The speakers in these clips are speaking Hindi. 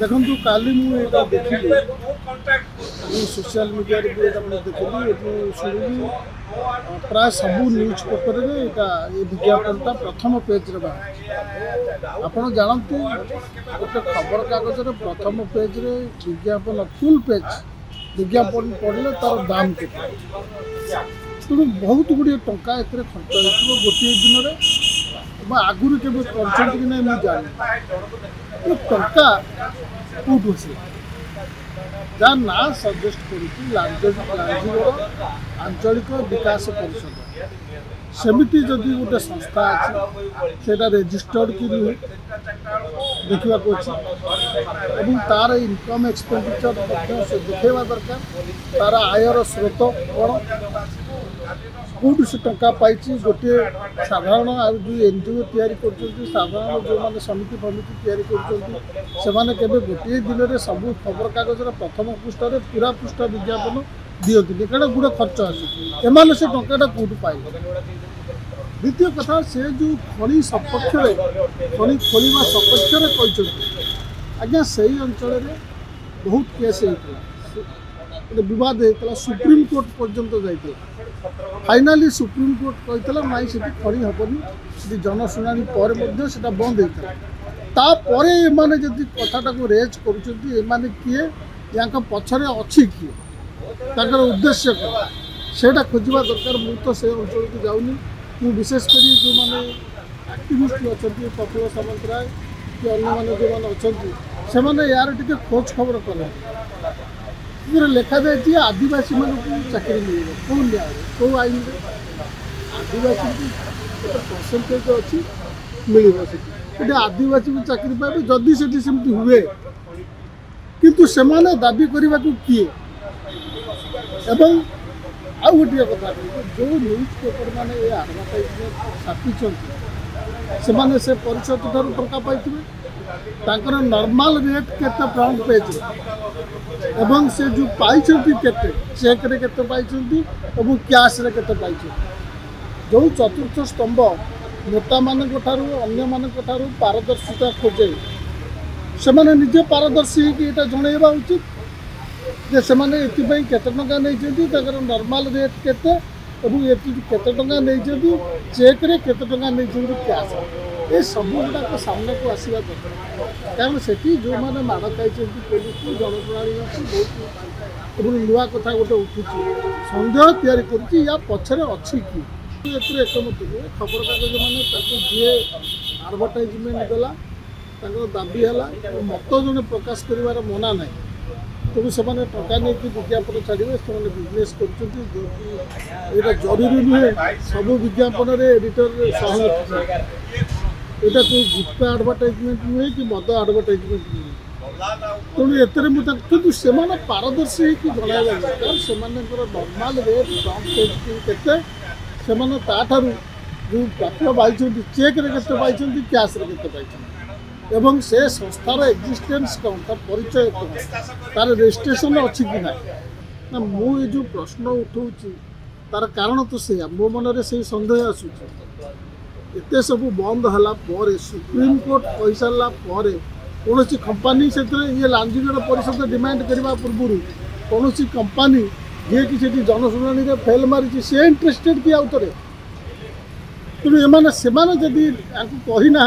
देखो काली मुझे देखिली सोशल मीडिया देखिली शुणी प्राय सबू न्यूज पेपर ये विज्ञापनटा प्रथम पेज बाहर आप जानते गोटे खबर कागज प्रथम पेज रे विज्ञापन फुल पेज विज्ञापन पढ़ले तार दाम के तेणु बहुत गुड़िया टंका एते खर्च हो गोटे दिन में आगुरी के कि नहीं मुझे जानी टंका कौटू जहाँ ना सजेस्ट कर आंचलिक विकास परिषद सेमिति जदि गोटे संस्था अच्छे रेजिस्टर्ड कि देखा अच्छे तार इनकम एक्सपेंडिचर से देखा दरकार तार आयर स्रोत कौन कौटू से टंका पाई गोटे साधारण जो एनजीओ तैयारी साधारण जो मैंने समिति फमिति तैयारी कर गोटे दिन में सब खबर कागज प्रथम पृष्ठ पूरा पृष्ठ विज्ञापन दिखती कारण गुड़े खर्च आसे से टंका कौटू पाइल। द्वितीय कथा से जो खनि सपक्ष खनि खोलिया सपक्ष कहते आज्ञा से अंचल बहुत केस होता बद होता सुप्रीम कोर्ट पर्यंत जाता फाइनाली सुप्रीम कोर्ट कहता नाई से खनि हेनी जनशुणी पर बंद होता तापर एमाने जदि कथाटा को रेज कर किए या पछरे अच्छी किए उद्देश्य कौन से खोजा दरकार मु तो से अंचल को जाऊनी मु विशेषकर जो मैंने एक्टिविस्ट अच्छा प्रफुल्ल सामंतराय कि अन्य जो मैंने अच्छा से यार टे खोज खबर कले लिखा जाए आदिवासी मानक चाकरी मिले कौन लिया कौ आईन आदिवासी परसेंटेज अच्छी मिले आदिवासी को चाकरी पाए जदि से हुए किंतु से दाबी करने को किए एवं आउ गोटे कथा जो न्यूज पेपर मैंने ये आडभटाइजमेंट छापी से परिषद ठार टंका पाई नॉर्मल रेट केते फ्रंट पेज एवं से जो पाई केते चेक रे केते पाई और कैश रे केते पाई जो चतुर्थ स्तंभ नेता मानक ठारू अन्य मानक ठारू पारदर्शिता खोजे से निजे पारदर्शी कि यहाँ जनइबा उचित जे से केते टंका नहीं नॉर्मल रेट केते केते टंका नहीं चेक रे केते टंका नहीं कैश ये सब गुड़ाक सामना को आसवा दरकार कारण से जो मैंने माड़ खाई पुलिस जनप्रणाली बहुत नुआ कथा गोटे उठू सन्देह या पछरे अच्छी कि एकमत खबर कागज मैंने जी आडभटाइजमेंट देला दाबी है मत जो प्रकाश कर मना ना तेणु से टंका नहीं विज्ञापन छाड़े से बिजनेस कर जरूरी नुहे सब विज्ञापन एडिटर सहमत यहाँ कोई गुप्ता आडभटाइजमेंट नुहे कि मद आडभटाइजमेंट नुहे तेणु एतरे मुझे से पारदर्शी जनइबा दरकार से नॉर्मल रेट फ्रंट पेज के जो प्राप्य पाई चेक रे केते पाई कैश रे केते पाई एवं से संस्थार एक्जिस्टेंस कौन तार परिचय कौन तार रजिस्ट्रेशन अच्छी कि ना मुझे जो प्रश्न उठाऊँ तार कारण तो से मो मन से सन्देह आसुत सब बंद है सुप्रीम कोर्ट कही सारा कौन कंपानी से ये लांजीगढ़ परिषद डिमांड करने पूर्व कौन कंपानी जी कि जनशुणी फेल मारी सी इंटरेस्टेड कि आउ थे तेणु एमाने जदि कही ना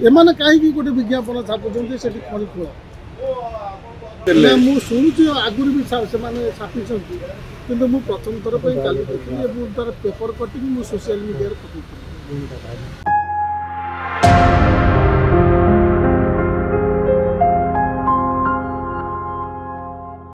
एमाने कहीं गोटे विज्ञापन छापुंट से खनि खोल मुझे शुणुची आगुरी भी से छापी किंतु मुझे प्रथम थर पर काली देखी तार पेपर कटिंग मुझे सोशल मीडिया पकड़